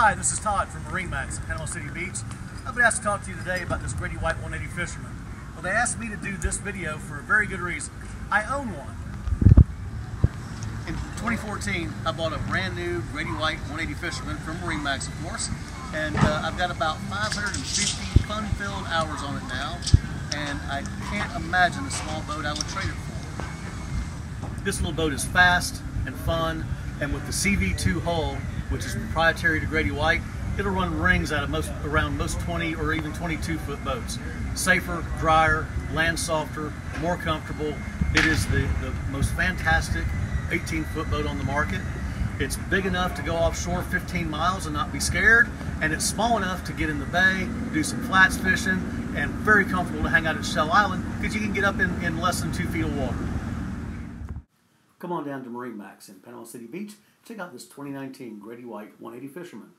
Hi, this is Todd from MarineMax in Panama City Beach. I've been asked to talk to you today about this Grady-White 180 Fisherman. Well, they asked me to do this video for a very good reason. I own one. In 2014, I bought a brand new Grady-White 180 Fisherman from MarineMax, of course, and I've got about 550 fun-filled hours on it now, and I can't imagine the small boat I would trade it for. This little boat is fast and fun, and with the CV2 hull, which is proprietary to Grady-White, it'll run rings out of around most 20 or even 22-foot boats. Safer, drier, land softer, more comfortable. It is the most fantastic 18-foot boat on the market. It's big enough to go offshore 15 miles and not be scared, and it's small enough to get in the bay, do some flats fishing, and very comfortable to hang out at Shell Island because you can get up in less than 2 feet of water. Come on down to MarineMax in Panama City Beach. Check out this 2019 Grady-White 180 Fisherman.